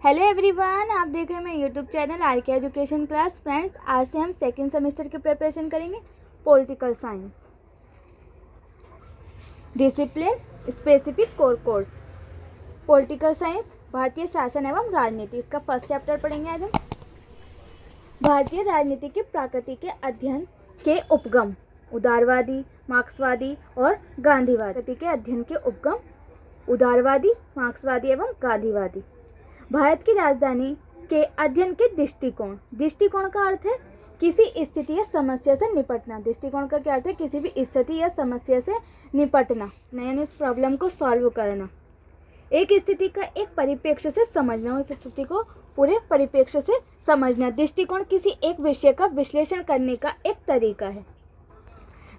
Hello everyone, आप देख रहे हैं मेरे यूट्यूब चैनल आर के एजुकेशन क्लास। फ्रेंड्स, आज से हम सेकेंड सेमेस्टर की प्रिपरेशन करेंगे political science discipline specific core course. Political science भारतीय शासन एवं राजनीति, इसका फर्स्ट चैप्टर पढ़ेंगे आज हम। भारतीय राजनीति की प्रकृति के अध्ययन के उपगम उदारवादी, मार्क्सवादी और गांधीवादी के अध्ययन के उपगम उदारवादी, मार्क्सवादी एवं गांधीवादी। भारत की राजधानी के अध्ययन के दृष्टिकोण का अर्थ है किसी स्थिति या समस्या से निपटना। दृष्टिकोण का क्या अर्थ है? किसी भी स्थिति या समस्या से निपटना, यानी उस प्रॉब्लम को सॉल्व करना। एक स्थिति का एक परिप्रेक्ष्य से समझना, उस स्थिति को पूरे परिप्रेक्ष्य से समझना। दृष्टिकोण किसी एक विषय का विश्लेषण करने का एक तरीका है।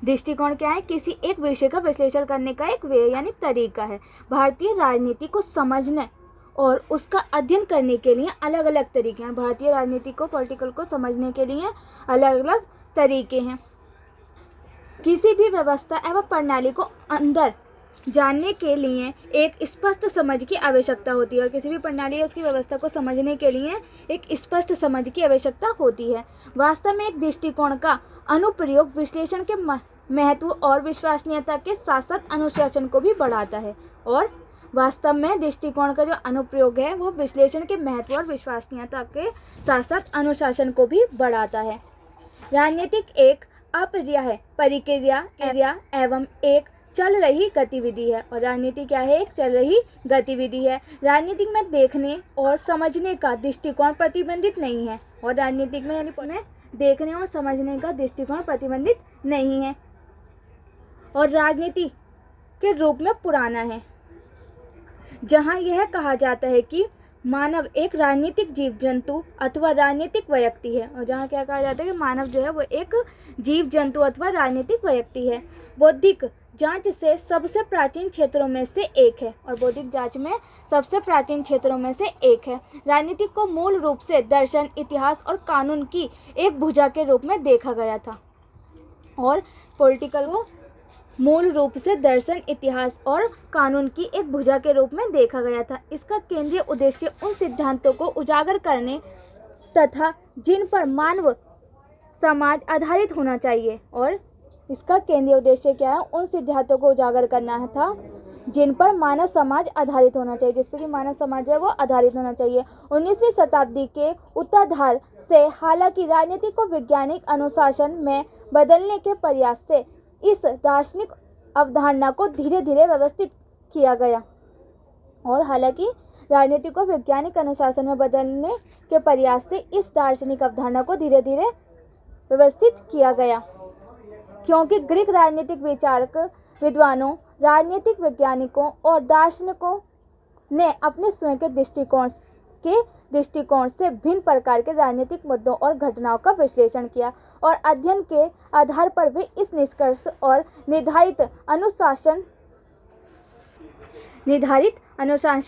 दृष्टिकोण क्या है? किसी एक विषय का विश्लेषण करने का एक वे यानी तरीका है। भारतीय राजनीति को समझने और उसका अध्ययन करने के लिए अलग अलग तरीके हैं। भारतीय राजनीति को, पॉलिटिकल को समझने के लिए अलग अलग तरीके हैं। किसी भी व्यवस्था एवं प्रणाली को अंदर जानने के लिए एक स्पष्ट समझ की आवश्यकता होती है, और किसी भी प्रणाली या उसकी व्यवस्था को समझने के लिए एक स्पष्ट समझ की आवश्यकता होती है। वास्तव में एक दृष्टिकोण का अनुप्रयोग विश्लेषण के महत्व और विश्वसनीयता के साथ साथ अनुशासन को भी बढ़ाता है। और वास्तव में दृष्टिकोण का जो अनुप्रयोग है वो विश्लेषण के महत्व और विश्वसनीयता के साथ साथ अनुशासन को भी बढ़ाता है। राजनीतिक एक अपर्याय प्रक्रिया एवं एक चल रही गतिविधि है। और राजनीति क्या है? एक चल रही गतिविधि है। राजनीतिक में देखने और समझने का दृष्टिकोण प्रतिबंधित नहीं है, और राजनीतिक में यानी देखने और समझने का दृष्टिकोण प्रतिबंधित नहीं है, और राजनीति के रूप में पुराना है, जहां यह कहा जाता है कि मानव एक राजनीतिक जीव जंतु अथवा राजनीतिक व्यक्ति है। और जहां क्या कहा जाता है कि मानव जो है वो एक जीव जंतु अथवा राजनीतिक व्यक्ति है। बौद्धिक जांच से सबसे प्राचीन क्षेत्रों में से एक है, और बौद्धिक जांच में सबसे प्राचीन क्षेत्रों में से एक है। राजनीति को मूल रूप से दर्शन, इतिहास और कानून की एक भुजा के रूप में देखा गया था, और पॉलिटिकल को मूल रूप से दर्शन, इतिहास और कानून की एक भुजा के रूप में देखा गया था। इसका केंद्रीय उद्देश्य उन सिद्धांतों को उजागर करने तथा जिन पर मानव समाज आधारित होना चाहिए, और इसका केंद्रीय उद्देश्य क्या है? उन सिद्धांतों को उजागर करना था जिन पर मानव समाज आधारित होना चाहिए, जिस पर कि मानव समाज है वो आधारित होना चाहिए। 19वीं शताब्दी के उत्तरार्ध से हालांकि राजनीति को वैज्ञानिक अनुशासन में बदलने के प्रयास से इस दार्शनिक अवधारणा को धीरे धीरे व्यवस्थित किया गया, और हालांकि राजनीति को वैज्ञानिक अनुशासन में बदलने के प्रयास से इस दार्शनिक अवधारणा को धीरे धीरे व्यवस्थित किया गया, क्योंकि ग्रीक राजनीतिक विचारक विद्वानों, राजनीतिक वैज्ञानिकों और दार्शनिकों ने अपने स्वयं के दृष्टिकोण से भिन्न प्रकार के राजनीतिक मुद्दों और घटनाओं का विश्लेषण किया, और अध्ययन के आधार पर वे इस निष्कर्ष और निर्धारित अनुशासन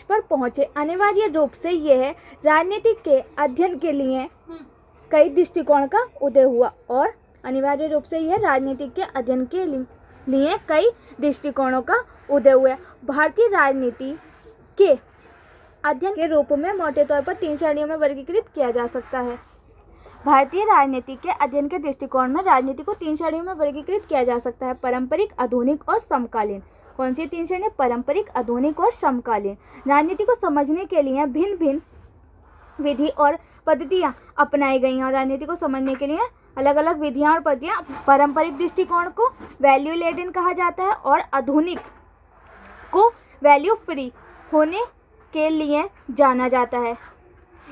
पर पहुंचे। अनिवार्य रूप से यह राजनीति के अध्ययन के लिए कई दृष्टिकोण का उदय हुआ, और अनिवार्य रूप से यह राजनीति के अध्ययन के लिए कई दृष्टिकोणों का उदय हुआ। भारतीय राजनीति के अध्ययन के रूप में मोटे तौर पर 3 श्रेणियों में वर्गीकृत किया जा सकता है। भारतीय राजनीति के अध्ययन के दृष्टिकोण में राजनीति को 3 श्रेणियों में वर्गीकृत किया जा सकता है: पारंपरिक, आधुनिक और समकालीन। कौन सी 3 श्रेणी? पारंपरिक, आधुनिक और समकालीन। राजनीति को समझने के लिए भिन्न भिन्न विधि और पद्धतियां अपनाई गई हैं, और राजनीति को समझने के लिए अलग अलग विधियां और पद्धतियां। पारंपरिक दृष्टिकोण को वैल्यू लेडन कहा जाता है, और आधुनिक को वैल्यू फ्री होने के लिए जाना जाता है।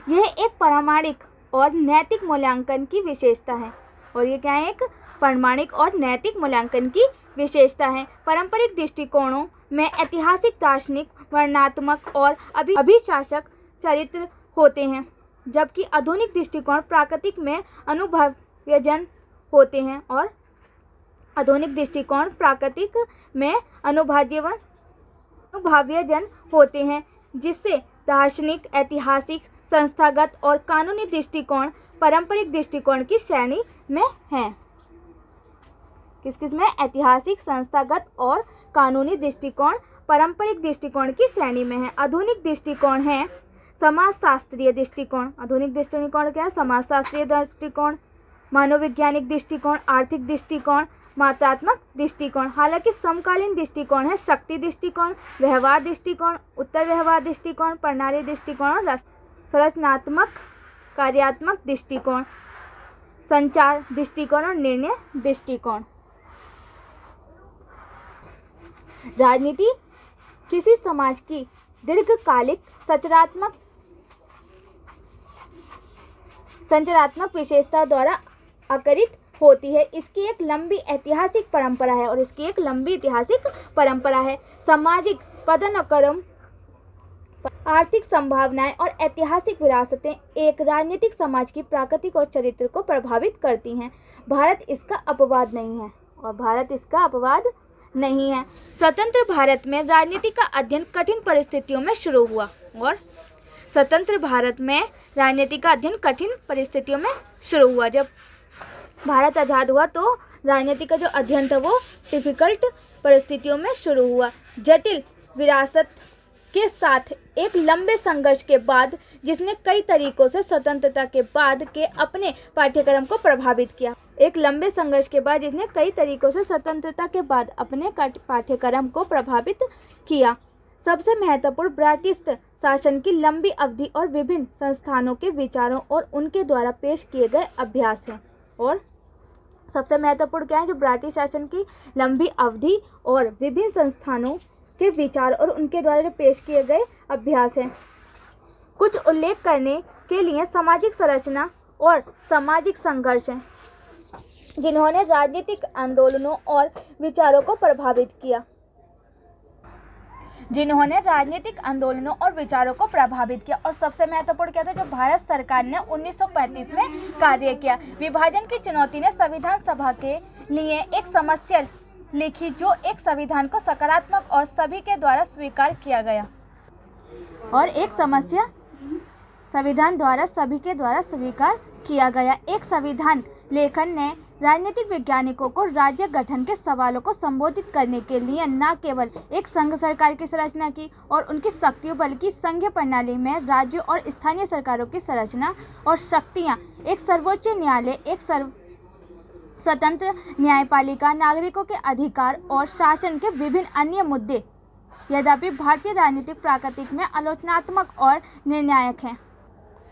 यह एक प्रामाणिक और नैतिक मूल्यांकन की विशेषता है, और ये क्या है? एक प्रामाणिक और नैतिक मूल्यांकन की विशेषता है। पारंपरिक दृष्टिकोणों में ऐतिहासिक, दार्शनिक, वर्णनात्मक और अभिशासक चरित्र होते हैं, जबकि आधुनिक दृष्टिकोण प्राकृतिक में अनुभवजन होते हैं, और आधुनिक दृष्टिकोण प्राकृतिक में अनुभवजन होते हैं, जिससे दार्शनिक, ऐतिहासिक, संस्थागत और कानूनी दृष्टिकोण पारंपरिक दृष्टिकोण की श्रेणी में हैं। किस में? ऐतिहासिक, संस्थागत और कानूनी दृष्टिकोण पारंपरिक दृष्टिकोण की श्रेणी में है। आधुनिक दृष्टिकोण है समाजशास्त्रीय दृष्टिकोण, आधुनिक दृष्टिकोण क्या है? समाजशास्त्रीय दृष्टिकोण, मनोवैज्ञानिक दृष्टिकोण, आर्थिक दृष्टिकोण, मात्रात्मक दृष्टिकोण। हालांकि समकालीन दृष्टिकोण है शक्ति दृष्टिकोण, व्यवहार दृष्टिकोण, उत्तर व्यवहार दृष्टिकोण, प्रणाली दृष्टिकोण और संरचनात्मक कार्यात्मक दृष्टिकोण, संचार दृष्टिकोण और निर्णय दृष्टिकोण। राजनीति किसी समाज की दीर्घकालिक संरचनात्मक विशेषता द्वारा आकरित होती है। इसकी एक लंबी ऐतिहासिक परंपरा है और इसकी एक लंबी ऐतिहासिक परंपरा है। सामाजिक पदानुक्रम, आर्थिक संभावनाएं और ऐतिहासिक विरासतें एक राजनीतिक समाज की प्रकृति और चरित्र को प्रभावित करती हैं। भारत इसका अपवाद नहीं है और भारत इसका अपवाद नहीं है। स्वतंत्र भारत में राजनीति का अध्ययन कठिन परिस्थितियों में शुरू हुआ और स्वतंत्र भारत में राजनीति का अध्ययन कठिन परिस्थितियों में शुरू हुआ। जब भारत आज़ाद हुआ तो राजनीति का जो अध्ययन था वो डिफ़िकल्ट परिस्थितियों में शुरू हुआ। जटिल विरासत के साथ एक लंबे संघर्ष के बाद जिसने कई तरीकों से स्वतंत्रता के बाद के अपने पाठ्यक्रम को प्रभावित किया। एक लंबे संघर्ष के बाद जिसने कई तरीकों से स्वतंत्रता के बाद अपने पाठ्यक्रम को प्रभावित किया। सबसे महत्वपूर्ण ब्रिटिश शासन की लंबी अवधि और विभिन्न संस्थानों के विचारों और उनके द्वारा पेश किए गए अभ्यास हैं। और सबसे महत्वपूर्ण क्या है? जो ब्रिटिश शासन की लंबी अवधि और विभिन्न संस्थानों के विचार और उनके द्वारा जो पेश किए गए अभ्यास हैं। कुछ उल्लेख करने के लिए सामाजिक संरचना और सामाजिक संघर्ष हैं जिन्होंने राजनीतिक आंदोलनों और विचारों को प्रभावित किया। और सबसे महत्वपूर्ण क्या था? जो भारत सरकार ने 1935 में कार्य किया। विभाजन की चुनौती ने संविधान सभा के लिए एक समस्या लिखी जो एक संविधान को सकारात्मक और सभी के द्वारा स्वीकार किया गया। एक संविधान लेखन ने राजनीतिक वैज्ञानिकों को राज्य गठन के सवालों को संबोधित करने के लिए न केवल एक संघ सरकार की संरचना की और उनकी शक्तियों बल्कि संघीय प्रणाली में राज्यों और स्थानीय सरकारों की संरचना और शक्तियां, एक सर्वोच्च न्यायालय, एक स्वतंत्र न्यायपालिका, नागरिकों के अधिकार और शासन के विभिन्न अन्य मुद्दे यद्यपि भारतीय राजनीतिक प्रकृति में आलोचनात्मक और निर्णायक हैं।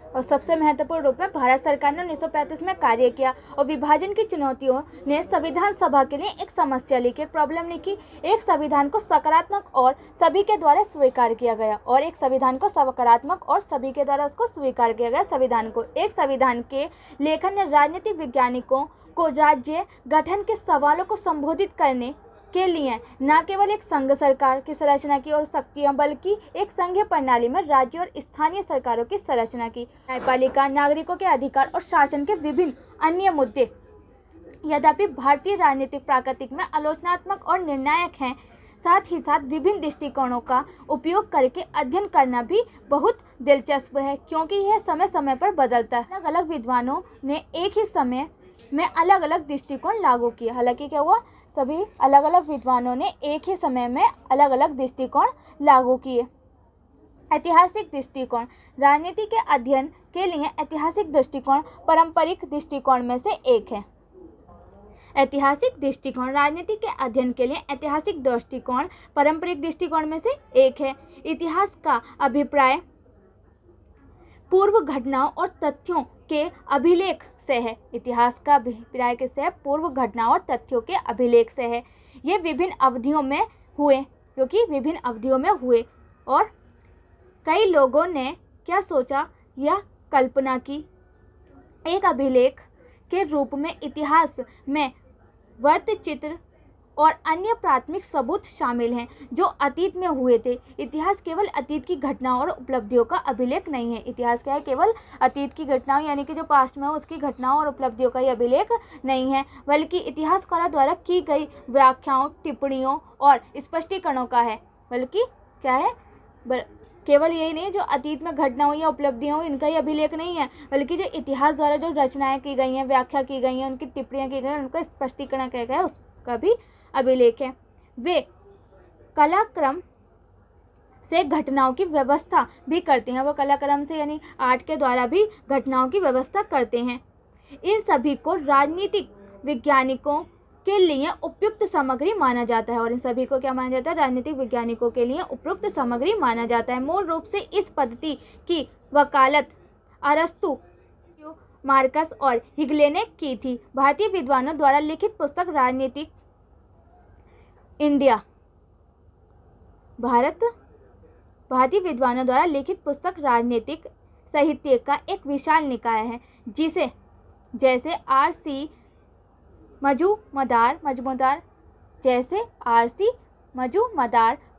और सबसे महत्वपूर्ण रूप में भारत सरकार ने 1935 में कार्य किया और विभाजन की चुनौतियों ने संविधान सभा के लिए एक समस्या लिखी, एक प्रॉब्लम लिखी। एक संविधान को सकारात्मक और सभी के द्वारा स्वीकार किया गया और एक संविधान को सकारात्मक और सभी के द्वारा उसको स्वीकार किया गया। एक संविधान के लेखन ने राजनीतिक वैज्ञानिकों को राज्य गठन के सवालों को संबोधित करने के लिए न केवल एक संघ सरकार की संरचना की और शक्तियां बल्कि एक संघीय प्रणाली में राज्य और स्थानीय सरकारों की संरचना की, न्यायपालिका, नागरिकों के अधिकार और शासन के विभिन्न अन्य मुद्दे यद्यपि भारतीय राजनीतिक प्रकृति में आलोचनात्मक और निर्णायक हैं। साथ ही साथ विभिन्न दृष्टिकोणों का उपयोग करके अध्ययन करना भी बहुत दिलचस्प है क्योंकि यह समय समय पर बदलता है। अलग अलग विद्वानों ने एक ही समय में अलग अलग दृष्टिकोण लागू किए। हालांकि क्या हुआ? सभी अलग अलग विद्वानों ने एक ही समय में अलग अलग दृष्टिकोण लागू किए। ऐतिहासिक दृष्टिकोण, राजनीति के अध्ययन के लिए ऐतिहासिक दृष्टिकोण पारंपरिक दृष्टिकोण में से एक है। ऐतिहासिक दृष्टिकोण, राजनीति के अध्ययन के लिए ऐतिहासिक दृष्टिकोण पारंपरिक दृष्टिकोण में से एक है। इतिहास का अभिप्राय पूर्व घटनाओं और तथ्यों के अभिलेख से है। इतिहास का अभिप्राय किससे है? पूर्व घटनाओं और तथ्यों के अभिलेख से है। ये विभिन्न अवधियों में हुए और कई लोगों ने क्या सोचा या कल्पना की। एक अभिलेख के रूप में इतिहास में वृत्तचित्र और अन्य प्राथमिक सबूत शामिल हैं जो अतीत में हुए थे। इतिहास केवल अतीत की घटनाओं और उपलब्धियों का अभिलेख नहीं है। इतिहास क्या है? केवल अतीत की घटनाओं यानी कि जो पास्ट में हो उसकी घटनाओं और उपलब्धियों का ही अभिलेख नहीं है, बल्कि इतिहासकारों द्वारा की गई व्याख्याओं, टिप्पणियों और स्पष्टीकरणों का है। बल्कि क्या है? केवल यही नहीं जो अतीत में घटनाओं या उपलब्धियों इनका ही अभिलेख नहीं है, बल्कि जो इतिहास द्वारा जो रचनाएं की गई हैं, व्याख्या की गई हैं, उनकी टिप्पणियाँ की गई हैं, उनका स्पष्टीकरण किया गया है, उसका भी अभिलेख है। वे कलाक्रम से घटनाओं की व्यवस्था भी करते हैं। वो कलाक्रम से यानी आर्ट के द्वारा भी घटनाओं की व्यवस्था करते हैं। इन सभी को राजनीतिक वैज्ञानिकों के लिए उपयुक्त सामग्री माना जाता है। और इन सभी को क्या माना जाता है? राजनीतिक वैज्ञानिकों के लिए उपयुक्त सामग्री माना जाता है। मूल रूप से इस पद्धति की वकालत अरस्तु, मार्कस और हिगले ने की थी। भारतीय विद्वानों द्वारा लिखित पुस्तक राजनीतिक इंडिया भारतीय विद्वानों द्वारा लिखित पुस्तक राजनीतिक साहित्य का एक विशाल निकाय है, जिसे जैसे आर.सी. मजूमदार,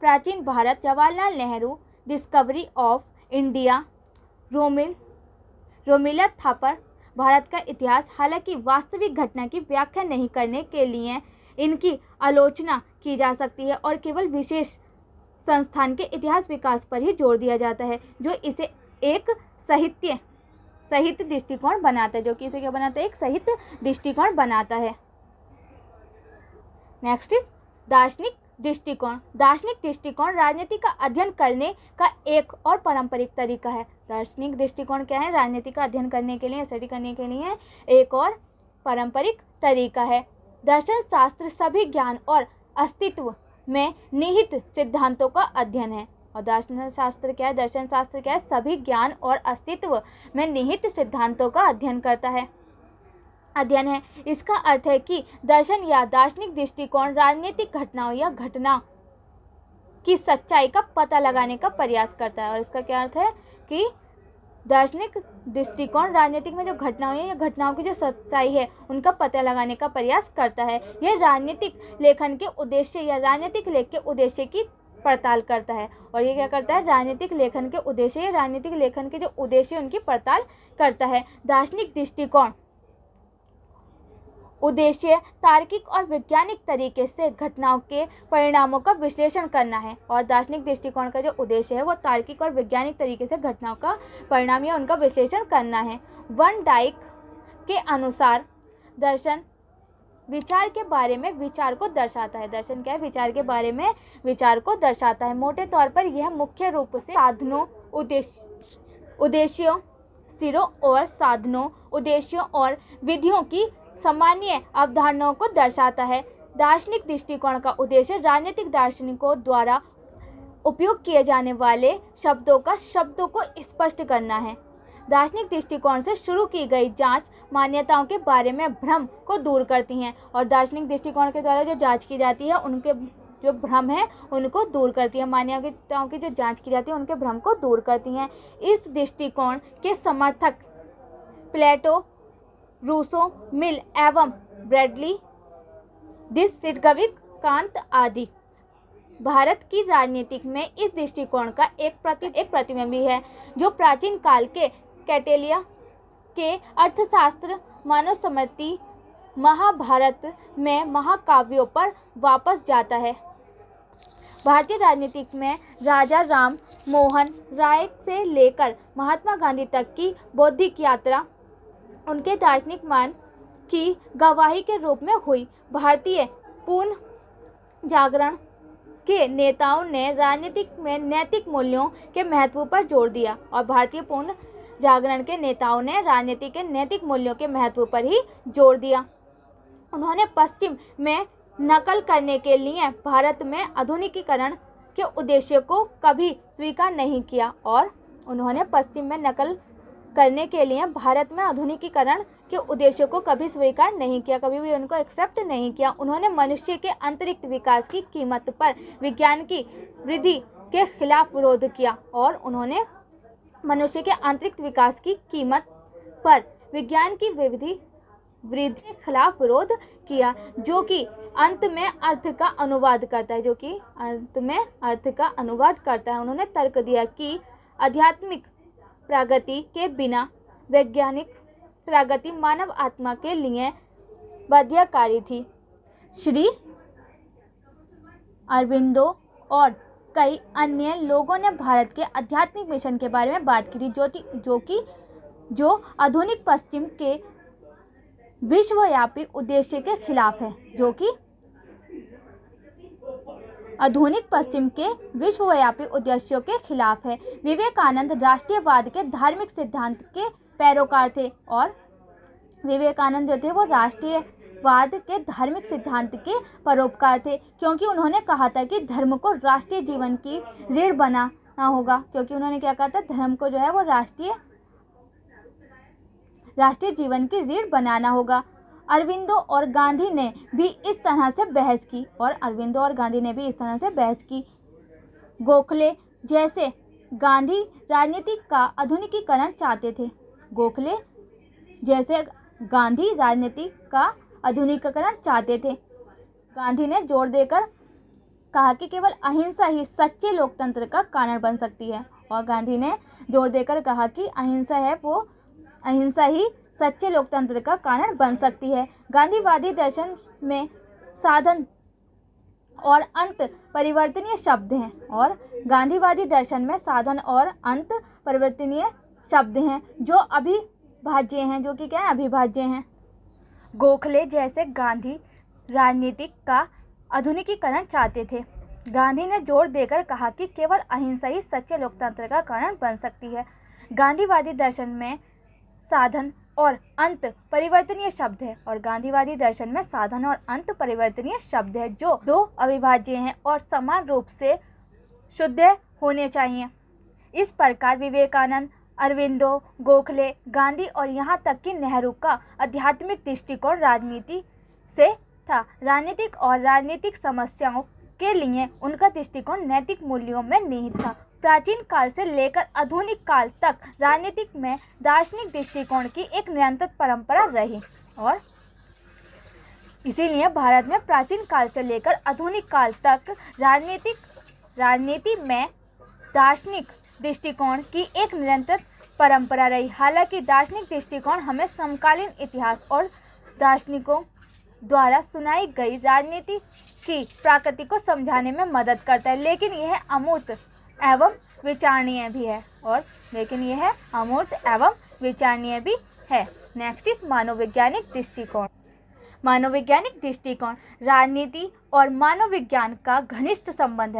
प्राचीन Bharat, Jawaharlal Nehru, discovery of India, Romila Thapar, Bharat का इतिहास, हालांकि वास्तविक घटना की व्याख्या नहीं करने के लिए इनकी आलोचना की जा सकती है और केवल विशेष संस्थान के इतिहास विकास पर ही जोर दिया जाता है, जो इसे एक साहित्य दृष्टिकोण बनाता है, जो कि इसे क्या बनाता है? एक साहित्य दृष्टिकोण बनाता है। नेक्स्ट इज दार्शनिक दृष्टिकोण। दार्शनिक दृष्टिकोण राजनीति का अध्ययन करने का एक और पारंपरिक तरीका है। दार्शनिक दृष्टिकोण क्या है? राजनीति का अध्ययन करने के लिए, स्टडी करने के लिए एक और पारंपरिक तरीका है। दर्शन शास्त्र सभी ज्ञान और अस्तित्व में निहित सिद्धांतों का अध्ययन है। और दर्शन शास्त्र क्या है? दर्शन शास्त्र क्या है? सभी ज्ञान और अस्तित्व में निहित सिद्धांतों का अध्ययन है। इसका अर्थ है कि दर्शन या दार्शनिक दृष्टिकोण राजनीतिक घटनाओं या घटना की सच्चाई का पता लगाने का प्रयास करता है। और इसका क्या अर्थ है कि दार्शनिक दृष्टिकोण राजनीतिक में जो घटनाएं हैं या घटनाओं की जो सच्चाई है उनका पता लगाने का प्रयास करता है। यह राजनीतिक लेखन के उद्देश्य या राजनीतिक लेख के उद्देश्य की पड़ताल करता है। और ये क्या करता है? राजनीतिक लेखन के उद्देश्य या राजनीतिक लेखन के जो उद्देश्य उनकी पड़ताल करता है। दार्शनिक दृष्टिकोण उद्देश्य तार्किक और वैज्ञानिक तरीके से घटनाओं के परिणामों का विश्लेषण करना है। और दार्शनिक दृष्टिकोण का जो उद्देश्य है वो तार्किक और वैज्ञानिक तरीके से घटनाओं का परिणाम या उनका विश्लेषण करना है। वन डाइक के अनुसार दर्शन विचार के बारे में विचार को दर्शाता है। दर्शन क्या है? विचार के बारे में विचार को दर्शाता है। मोटे तौर पर यह मुख्य रूप से साधनों, उद्देश्यों, सिरों और साधनों, उद्देश्यों और विधियों की सामान्य अवधारणाओं को दर्शाता है। दार्शनिक दृष्टिकोण का उद्देश्य राजनीतिक दार्शनिकों द्वारा उपयोग किए जाने वाले शब्दों को स्पष्ट करना है। दार्शनिक दृष्टिकोण से शुरू की गई जांच मान्यताओं के बारे में भ्रम को दूर करती हैं। और दार्शनिक दृष्टिकोण के द्वारा जो जांच की जाती है उनके जो भ्रम है उनको दूर करती है। मान्यताओं की जो जांच की जाती है उनके भ्रम को दूर करती हैं। इस दृष्टिकोण के समर्थक प्लेटो, रूसो, मिल एवं ब्रैडली, डिस्कवरी, कांत आदि भारत की राजनीति में इस दृष्टिकोण का एक प्रतिबिंब है, जो प्राचीन काल के कैटेलिया के अर्थशास्त्र, मनुस्मृति, महाभारत में महाकाव्यों पर वापस जाता है। भारतीय राजनीति में राजा राम मोहन राय से लेकर महात्मा गांधी तक की बौद्धिक यात्रा उनके दार्शनिक मान की गवाही के रूप में हुई। भारतीय पूर्ण जागरण के नेताओं ने राजनीति में नैतिक मूल्यों के महत्व पर जोर दिया। और भारतीय पूर्ण जागरण के नेताओं ने राजनीति के नैतिक मूल्यों के महत्व पर ही जोर दिया। उन्होंने पश्चिम में नकल करने के लिए भारत में आधुनिकीकरण के उद्देश्य को कभी स्वीकार नहीं किया। और उन्होंने पश्चिम में नकल करने के लिए भारत में आधुनिकीकरण के उद्देश्यों को कभी स्वीकार नहीं किया, कभी भी उनको एक्सेप्ट नहीं किया। उन्होंने मनुष्य के आंतरिक विकास की कीमत पर विज्ञान की वृद्धि के खिलाफ विरोध किया। और उन्होंने मनुष्य के आंतरिक विकास की कीमत पर विज्ञान की वृद्धि के खिलाफ विरोध किया, जो कि अंत में अर्थ का अनुवाद करता है। उन्होंने तर्क दिया कि आध्यात्मिक प्रगति के बिना वैज्ञानिक प्रगति मानव आत्मा के लिए बाध्यकारी थी। श्री अरविंदो और कई अन्य लोगों ने भारत के आध्यात्मिक मिशन के बारे में बात की थी, जो आधुनिक पश्चिम के विश्वव्यापी उद्देश्य के खिलाफ है, जो कि आधुनिक पश्चिम के विश्वव्यापी उद्देश्यों के खिलाफ है। विवेकानंद राष्ट्रीयवाद के धार्मिक सिद्धांत के पैरोकार थे और विवेकानंद जो थे वो राष्ट्रीयवाद के धार्मिक सिद्धांत के परोपकार थे, क्योंकि उन्होंने कहा था कि धर्म को राष्ट्रीय जीवन की रीढ़ बनाना होगा। क्योंकि उन्होंने क्या कहा था, धर्म को जो है वो राष्ट्रीय जीवन की रीढ़ बनाना होगा। अरविंदो और गांधी ने भी इस तरह से बहस की। गोखले जैसे गांधी राजनीति का आधुनिकीकरण चाहते थे। गांधी ने जोर देकर कहा कि केवल अहिंसा ही सच्चे लोकतंत्र का कारण बन सकती है। अहिंसा ही सच्चे लोकतंत्र का कारण बन सकती है। गांधीवादी दर्शन में साधन और अंत परिवर्तनीय शब्द हैं, जो अविभाज्य हैं। गोखले जैसे गांधी राजनीति का आधुनिकीकरण चाहते थे। गांधी ने जोर देकर कहा कि केवल अहिंसा ही सच्चे लोकतंत्र का कारण बन सकती है। गांधीवादी दर्शन में साधन और अंत परिवर्तनीय शब्द है, जो दो अविभाज्य हैं और समान रूप से शुद्ध होने चाहिए। इस प्रकार विवेकानंद, अरविंदो, गोखले, गांधी और यहाँ तक कि नेहरू का आध्यात्मिक दृष्टिकोण राजनीति से था। राजनीतिक समस्याओं के लिए उनका दृष्टिकोण नैतिक मूल्यों में निहित था। प्राचीन काल से लेकर आधुनिक काल तक राजनीतिक में दार्शनिक दृष्टिकोण की एक निरंतर परंपरा रही और इसीलिए भारत में प्राचीन काल से लेकर आधुनिक काल तक राजनीति में दार्शनिक दृष्टिकोण की एक निरंतर परंपरा रही। हालांकि दार्शनिक दृष्टिकोण हमें समकालीन इतिहास और दार्शनिकों द्वारा सुनाई गई राजनीति की प्रकृति को समझाने में मदद करता है, लेकिन यह अमूर्त एवं विचारणीय भी है। नेक्स्ट इज मानववैज्ञानिक दृष्टिकोण। राजनीति और मानव विज्ञान का घनिष्ठ संबंध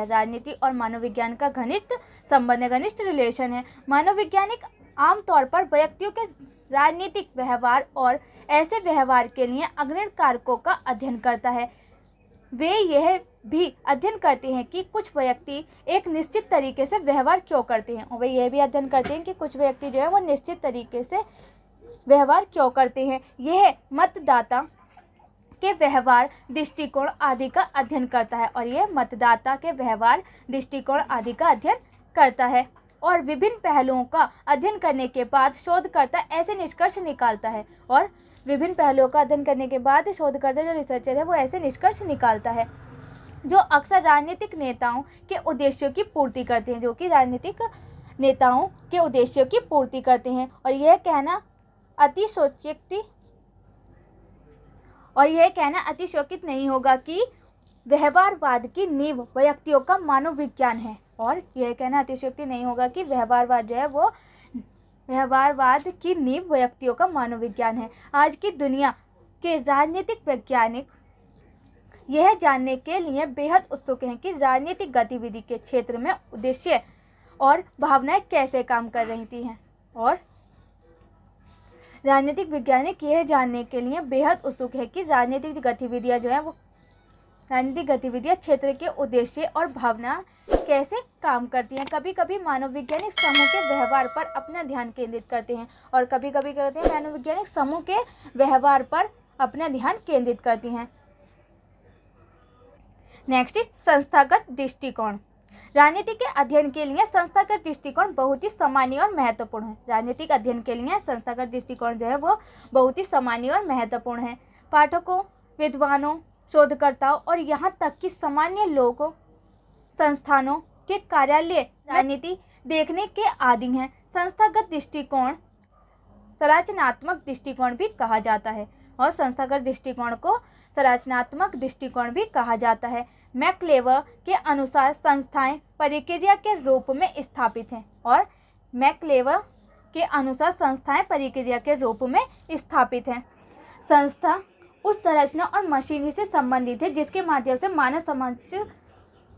है। घनिष्ठ रिलेशन है। मानववैज्ञानिक आमतौर पर व्यक्तियों के राजनीतिक व्यवहार और ऐसे व्यवहार के लिए अग्रणी कारकों का अध्ययन करता है। वे यह भी अध्ययन करते हैं कि कुछ व्यक्ति एक निश्चित तरीके से व्यवहार क्यों करते हैं, और वे यह भी अध्ययन करते हैं कि कुछ व्यक्ति जो है वो निश्चित तरीके से व्यवहार क्यों करते हैं। यह मतदाता के व्यवहार दृष्टिकोण आदि का अध्ययन करता है और विभिन्न पहलुओं का अध्ययन करने के बाद शोधकर्ता ऐसे निष्कर्ष निकालता है जो अक्सर राजनीतिक नेताओं के उद्देश्यों की पूर्ति करते हैं, और यह कहना अतिशयोक्ति नहीं होगा कि व्यवहारवाद की नींव व्यक्तियों का मनोविज्ञान है। आज की दुनिया के राजनीतिक वैज्ञानिक यह जानने के लिए बेहद उत्सुक हैं कि राजनीतिक गतिविधि के क्षेत्र में उद्देश्य और भावनाएं कैसे काम कर रही हैं, और राजनीतिक वैज्ञानिक यह जानने के लिए बेहद उत्सुक है कि राजनीतिक गतिविधियां क्षेत्र के उद्देश्य और भावना कैसे काम करती हैं। कभी कभी मानववैज्ञानिक समूह के व्यवहार पर अपना ध्यान केंद्रित करते हैं और कभी-कभी कहते हैं मनोवैज्ञानिक समूह के व्यवहार पर अपना ध्यान केंद्रित करती हैं। नेक्स्ट इज संस्थागत दृष्टिकोण। राजनीति के अध्ययन के लिए संस्थागत दृष्टिकोण बहुत ही सामान्य और महत्वपूर्ण है। राजनीतिक अध्ययन के लिए संस्थागत दृष्टिकोण जो है वो बहुत ही सामान्य और महत्वपूर्ण है। पाठकों, विद्वानों, शोधकर्ताओं और यहाँ तक कि सामान्य लोगों, संस्थानों के कार्यालय राजनीति देखने के आदी हैं। संस्थागत दृष्टिकोण संरचनात्मक दृष्टिकोण भी कहा जाता है और संस्थागत दृष्टिकोण को संरचनात्मक दृष्टिकोण भी कहा जाता है। मैक्लेवर के अनुसार संस्थाएं प्रक्रिया के रूप में स्थापित हैं और संस्था उस संरचना और मशीनरी से संबंधित है जिसके माध्यम से मानव समाज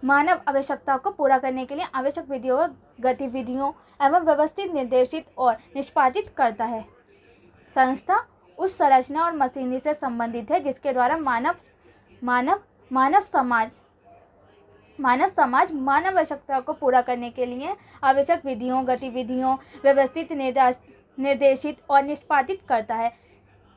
मानव आवश्यकताओं को पूरा करने के लिए आवश्यक विधियों और गतिविधियों एवं व्यवस्थित, निर्देशित और निष्पादित करता है। संस्था उस संरचना और मशीनरी से संबंधित है जिसके द्वारा मानव समाज मानव आवश्यकताओं को पूरा करने के लिए आवश्यक विधियों, गतिविधियों, व्यवस्थित, निर्देशित और निष्पादित करता है।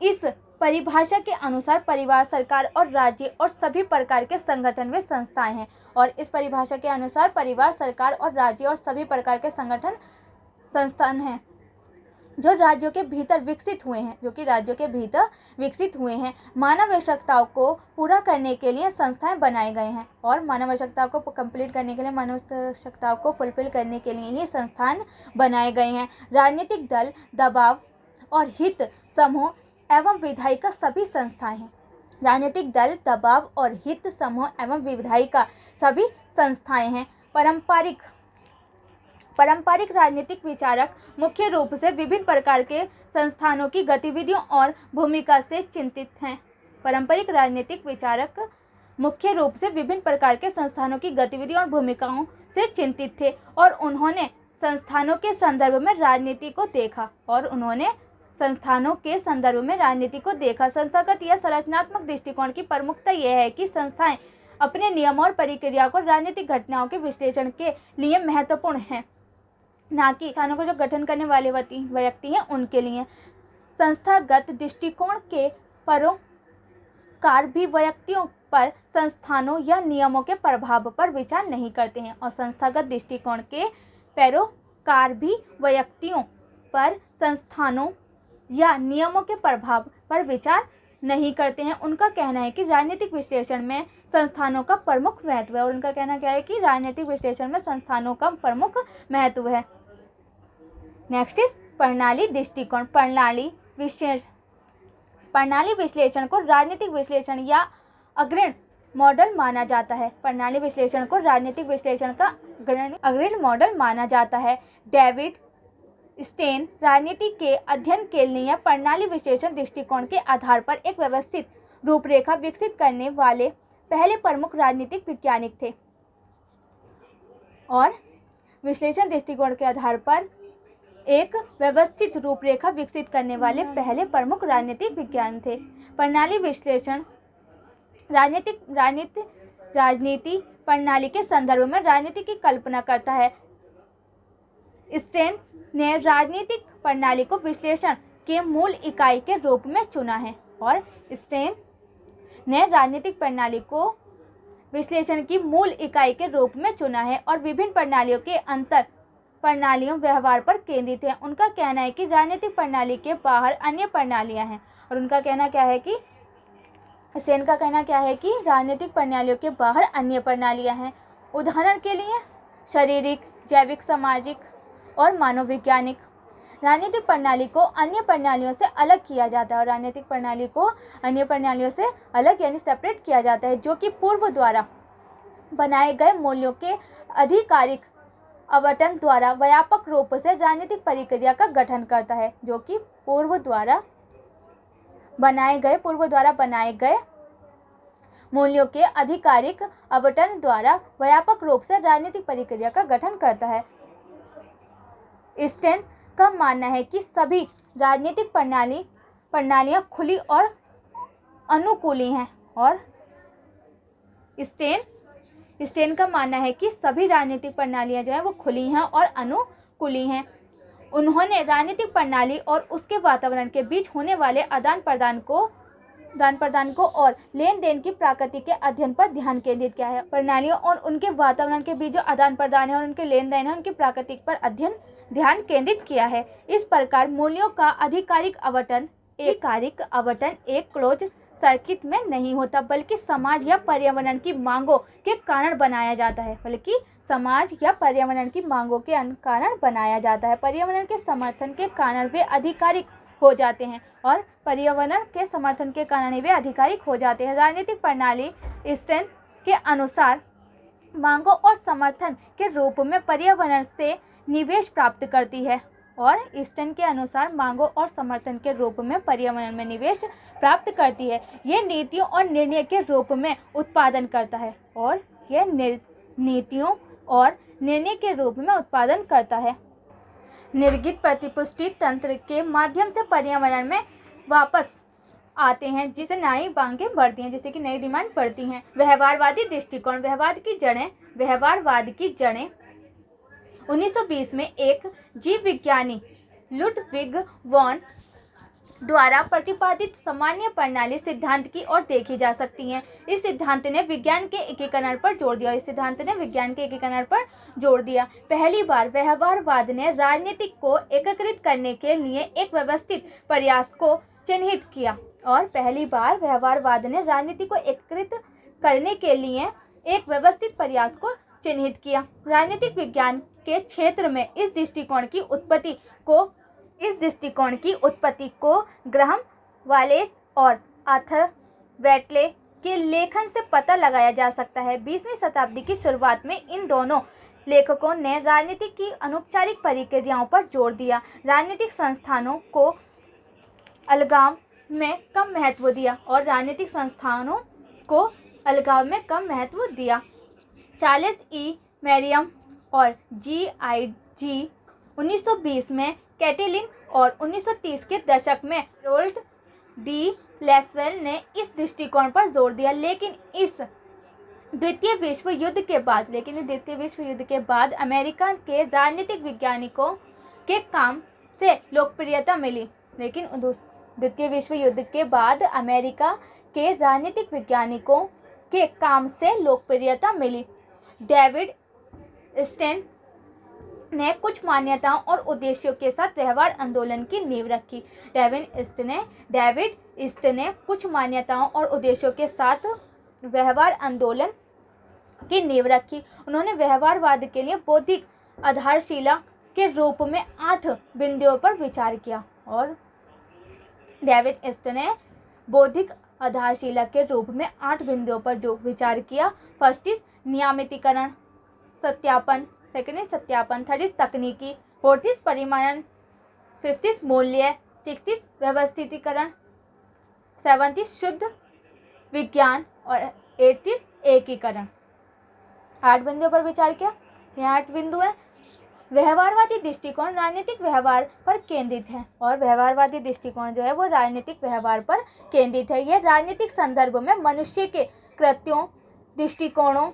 इस परिभाषा के अनुसार परिवार, सरकार और राज्य और सभी प्रकार के संगठन व संस्थाएं हैं। और इस परिभाषा के अनुसार परिवार, सरकार और राज्य और सभी प्रकार के संगठन, संस्थान हैं जो राज्यों के भीतर विकसित हुए हैं। मानव आवश्यकताओं को पूरा करने के लिए संस्थाएं बनाए गए हैं और मानव आवश्यकताओं को कंप्लीट करने के लिए, मानव आवश्यकताओं को फुलफिल करने के लिए ये संस्थान बनाए गए हैं। राजनीतिक दल, दबाव और हित समूह एवं विधायिका सभी संस्थाएं हैं। राजनीतिक दल, दबाव और हित समूह एवं विधायिका सभी संस्थाएं हैं। पारंपरिक राजनीतिक विचारक मुख्य रूप से विभिन्न प्रकार के संस्थानों की गतिविधियों और भूमिका से चिंतित हैं। पारंपरिक राजनीतिक विचारक मुख्य रूप से विभिन्न प्रकार के संस्थानों की गतिविधियों और भूमिकाओं से चिंतित थे और उन्होंने संस्थानों के संदर्भ में राजनीति को देखा। संस्थागत या संरचनात्मक दृष्टिकोण की प्रमुखता यह है कि संस्थाएं अपने नियम और प्रक्रिया को राजनीतिक घटनाओं के विश्लेषण के लिए महत्वपूर्ण हैं, ना कि संस्थानों को जो गठन करने वाले व्यक्ति हैं उनके लिए। संस्थागत दृष्टिकोण के पैरोकार भी व्यक्तियों पर संस्थानों या नियमों के प्रभाव पर विचार नहीं करते हैं और संस्थागत दृष्टिकोण के पैरोकार भी व्यक्तियों पर संस्थानों या नियमों के प्रभाव पर विचार नहीं करते हैं। उनका कहना है कि राजनीतिक विश्लेषण में संस्थानों का प्रमुख महत्व है और उनका कहना क्या है कि राजनीतिक विश्लेषण में संस्थानों का प्रमुख महत्व है। नेक्स्ट इज प्रणाली दृष्टिकोण। प्रणाली विश्लेषण को राजनीतिक विश्लेषण या अग्रणी मॉडल माना जाता है। प्रणाली विश्लेषण को राजनीतिक विश्लेषण का अग्रणी मॉडल माना जाता है। डेविड स्टेन राजनीति के अध्ययन के लिए प्रणाली विश्लेषण दृष्टिकोण के आधार पर एक व्यवस्थित रूपरेखा विकसित करने वाले पहले प्रमुख राजनीतिक वैज्ञानिक थे और विश्लेषण दृष्टिकोण के आधार पर एक व्यवस्थित रूपरेखा विकसित करने वाले पहले प्रमुख राजनीतिक विज्ञान थे। प्रणाली विश्लेषण राजनीति प्रणाली के संदर्भ में राजनीति की कल्पना करता है। स्टेन ने राजनीतिक प्रणाली को विश्लेषण के मूल इकाई के रूप में चुना है और स्टेन ने राजनीतिक प्रणाली को विश्लेषण की मूल इकाई के रूप में चुना है और विभिन्न प्रणालियों के अंतर प्रणालियों व्यवहार पर केंद्रित है। उनका कहना है कि राजनीतिक प्रणाली के बाहर अन्य प्रणालियां हैं और उनका कहना क्या है कि स्टेन का कहना क्या है कि राजनीतिक प्रणालियों के बाहर अन्य प्रणालियां हैं। उदाहरण के लिए शारीरिक, जैविक, सामाजिक और मानववैज्ञानिक। राजनीतिक प्रणाली को अन्य प्रणालियों से अलग किया जाता है और राजनीतिक प्रणाली को अन्य प्रणालियों से अलग यानी सेपरेट किया जाता है जो कि पूर्व द्वारा बनाए गए मूल्यों के आधिकारिक आवंटन द्वारा व्यापक रूप से राजनीतिक प्रक्रिया का गठन करता है। जो कि पूर्व द्वारा बनाए गए मूल्यों के आधिकारिक आवंटन द्वारा व्यापक रूप से राजनीतिक प्रक्रिया का गठन करता है। स्टेन का मानना है कि सभी राजनीतिक प्रणालियां खुली और अनुकूली हैं और स्टेन का मानना है कि सभी राजनीतिक प्रणालियां जो है वो खुली हैं और अनुकूली हैं। उन्होंने राजनीतिक प्रणाली और उसके वातावरण के बीच होने वाले आदान प्रदान को और लेन देन की प्रकृति के अध्ययन पर ध्यान केंद्रित किया है। प्रणालियों और उनके वातावरण के बीच जो आदान प्रदान है और उनके लेन देन है उनकी प्रकृति पर ध्यान केंद्रित किया है। इस प्रकार मूल्यों का आधिकारिक आवंटन एक क्लोज सर्किट में नहीं होता बल्कि समाज या पर्यावरण की मांगों के कारण बनाया जाता है। पर्यावरण के समर्थन के कारण वे आधिकारिक हो जाते हैं और राजनीतिक प्रणाली स्टेन के अनुसार मांगों और समर्थन के रूप में पर्यावरण से निवेश प्राप्त करती है और स्टेन के अनुसार मांगों और समर्थन के रूप में पर्यावरण में निवेश प्राप्त करती है। यह नीतियों और निर्णय के रूप में उत्पादन करता है और यह नीतियों और निर्णय के रूप में उत्पादन करता है। निर्गत प्रतिपुष्टि तंत्र के माध्यम से पर्यावरण में वापस आते हैं, जिससे नई मांगें बढ़ती हैं, जिससे कि नई डिमांड बढ़ती हैं। व्यवहारवादी दृष्टिकोण। व्यवहारवाद की जड़ें 1920 में एक जीव विज्ञानी लुडविग वॉन द्वारा प्रतिपादित सामान्य प्रणाली सिद्धांत की ओर देखी जा सकती हैं। इस सिद्धांत ने विज्ञान के एकीकरण पर जोर दिया। पहली बार व्यवहारवाद ने राजनीति को एकीकृत करने के लिए एक व्यवस्थित प्रयास को चिन्हित किया राजनीतिक विज्ञान के क्षेत्र में इस दृष्टिकोण की उत्पत्ति को ग्राहम वालेस और आर्थर वेटले के लेखन से पता लगाया जा सकता है। 20वीं शताब्दी की शुरुआत में इन दोनों लेखकों ने राजनीति की अनौपचारिक प्रक्रियाओं पर जोर दिया। राजनीतिक संस्थानों को अलगाव में कम महत्व दिया। चार्ल्स ई मैरियम और G.I.G. 1920 में कैटिलिन और 1930 के दशक में रोल्ड डी लेसवेल ने इस दृष्टिकोण पर जोर दिया, लेकिन द्वितीय विश्व युद्ध के बाद अमेरिका के राजनीतिक वैज्ञानिकों के काम से लोकप्रियता मिली। डेविड स्टेन ने कुछ मान्यताओं और उद्देश्यों के साथ व्यवहार आंदोलन की नींव रखी। उन्होंने व्यवहारवाद के लिए बौद्धिक आधारशिला के रूप में 8 बिंदुओं पर विचार किया फर्स्ट इज नियमितीकरण, सेकंड इज सत्यापन, थर्ड इज तकनीकी, फोर्थ इज परिमाणन, फिफ्थ इज मूल्य, सिक्स्थ इज व्यवस्थितीकरण, सेवंथ इज शुद्ध विज्ञान और एट्थ इज एकीकरण। 8 बिंदुओं पर विचार किया। ये 8 बिंदु हैं। व्यवहारवादी दृष्टिकोण राजनीतिक व्यवहार पर केंद्रित है और व्यवहारवादी दृष्टिकोण जो है वो राजनीतिक व्यवहार पर केंद्रित है। यह राजनीतिक संदर्भ में मनुष्य के कृत्यों, दृष्टिकोणों,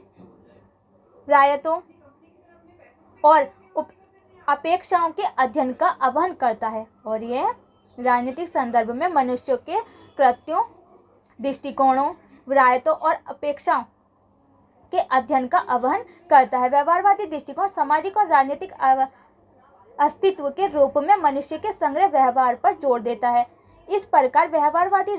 रायतों और अपेक्षाओं के अध्ययन का आह्वान करता है व्यवहारवादी दृष्टिकोण सामाजिक और राजनीतिक अस्तित्व के रूप में मनुष्य के समग्र व्यवहार पर जोर देता है। इस प्रकार व्यवहारवादी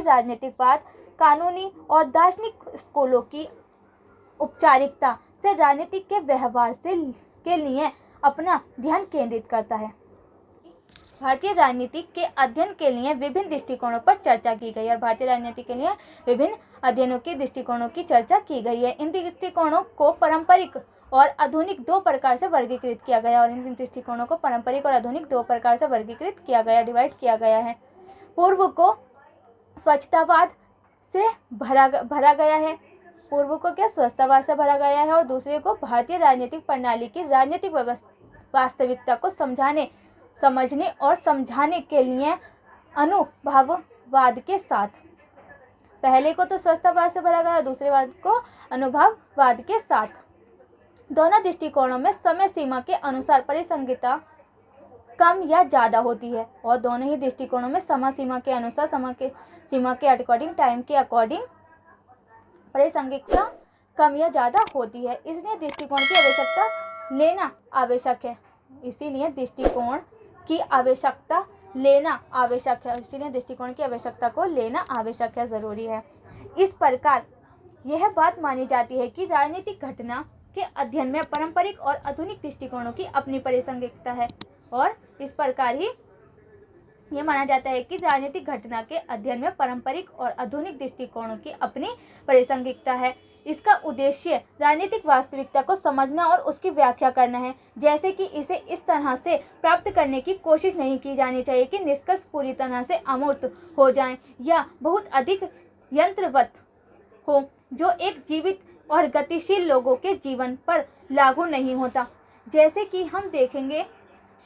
राजनीतिकवाद कानूनी और दार्शनिक स्कूलों की औपचारिकता से राजनीति के व्यवहार के लिए अपना ध्यान केंद्रित करता है। भारतीय राजनीति के अध्ययन के लिए विभिन्न दृष्टिकोणों पर चर्चा की गई और भारतीय राजनीति के लिए विभिन्न अध्ययनों के दृष्टिकोणों की चर्चा की गई है। इन दृष्टिकोणों को पारंपरिक और आधुनिक 2 प्रकार से वर्गीकृत किया गया डिवाइड किया गया है। पूर्व को स्वच्छतावाद से भरा गया है और दूसरे को भारतीय राजनीतिक प्रणाली की राजनीतिक वास्तविकता को समझने और समझाने के लिए अनुभववाद के साथ। पहले को तो स्वच्छतावाद से भरा गया, दूसरे वाद को अनुभववाद के साथ। दोनों दृष्टिकोणों में समय सीमा के अनुसार परिसंगतता कम या ज़्यादा होती है और दोनों ही दृष्टिकोणों में समय सीमा के अनुसार टाइम के अकॉर्डिंग परिसंगतता कम या ज़्यादा होती है। इसलिए दृष्टिकोण की आवश्यकता लेना आवश्यक है। इसीलिए दृष्टिकोण की आवश्यकता को लेना आवश्यक है, ज़रूरी है। इस प्रकार यह बात मानी जाती है कि राजनीतिक घटना के अध्ययन में पारंपरिक और आधुनिक दृष्टिकोणों की अपनी परिसंगतता है और इस प्रकार ही यह माना जाता है कि राजनीतिक घटना के अध्ययन में पारंपरिक और आधुनिक दृष्टिकोणों की अपनी परिसंगतता है। इसका उद्देश्य राजनीतिक वास्तविकता को समझना और उसकी व्याख्या करना है, जैसे कि इसे इस तरह से प्राप्त करने की कोशिश नहीं की जानी चाहिए कि निष्कर्ष पूरी तरह से अमूर्त हो जाएं या बहुत अधिक यंत्रवत हो। जो एक जीवित और गतिशील लोगों के जीवन पर लागू नहीं होता। जैसे कि हम देखेंगे,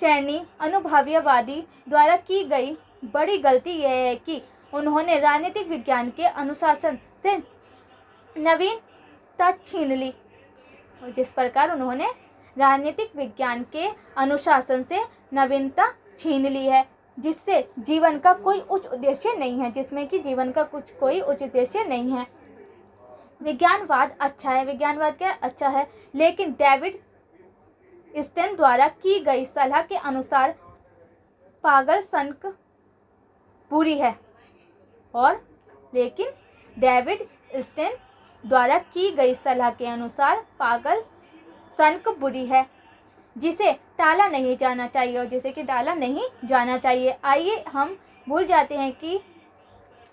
श्रेणी अनुभाव्यवादी द्वारा की गई बड़ी गलती यह है कि उन्होंने राजनीतिक विज्ञान के अनुशासन से नवीनता छीन ली। और जिस प्रकार उन्होंने राजनीतिक विज्ञान के अनुशासन से नवीनता छीन ली है, जिससे जीवन का कोई उच्च उद्देश्य नहीं है, जिसमें कि जीवन का कोई उच्च उद्देश्य नहीं है। विज्ञानवाद अच्छा है, विज्ञानवाद क्या अच्छा है, लेकिन डेविड स्टेन द्वारा की गई सलाह के अनुसार पागल सनक बुरी है। और लेकिन डेविड स्टेन द्वारा की गई सलाह के अनुसार पागल सनक बुरी है, जिसे टाला नहीं जाना चाहिए, और जिसे कि टाला नहीं जाना चाहिए। आइए हम भूल जाते हैं कि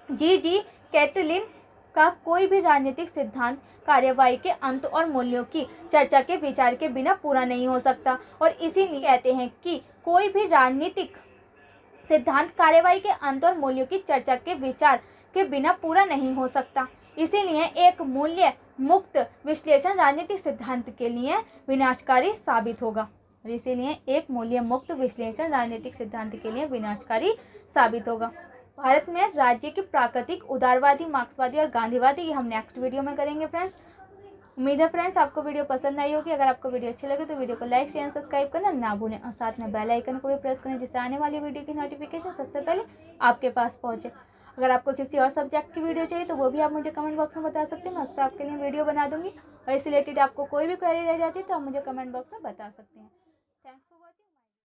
जी कैटलिन का कोई भी राजनीतिक सिद्धांत कार्यवाही के अंत और मूल्यों की चर्चा के विचार के बिना पूरा नहीं हो सकता, और इसीलिए कहते हैं कि कोई भी राजनीतिक सिद्धांत कार्यवाही के अंत और मूल्यों की चर्चा के विचार के बिना पूरा नहीं हो सकता। इसीलिए एक मूल्य मुक्त विश्लेषण राजनीतिक सिद्धांत के लिए विनाशकारी साबित होगा। इसीलिए एक मूल्य मुक्त विश्लेषण राजनीतिक सिद्धांत के लिए विनाशकारी साबित होगा। भारत में राज्य की प्राकृतिक उदारवादी, मार्क्सवादी और गांधीवादी, ये हम नेक्स्ट वीडियो में करेंगे फ्रेंड्स। उम्मीद है फ्रेंड्स आपको वीडियो पसंद आई होगी। अगर आपको वीडियो अच्छी लगे तो वीडियो को लाइक, शेयर, सब्सक्राइब करना ना भूलें, और साथ में बेल आइकन को भी प्रेस करें, जिससे आने वाली वीडियो की नोटिफिकेशन सबसे पहले आपके पास पहुंचे। अगर आपको किसी और सब्जेक्ट की वीडियो चाहिए तो वो भी आप मुझे कमेंट बॉक्स में बता सकते हैं, मैं उस पर आपके लिए वीडियो बना दूंगी। और इस रिलेटेड आपको कोई भी क्वेरी रह जाती है तो आप मुझे कमेंट बॉक्स में बता सकते हैं।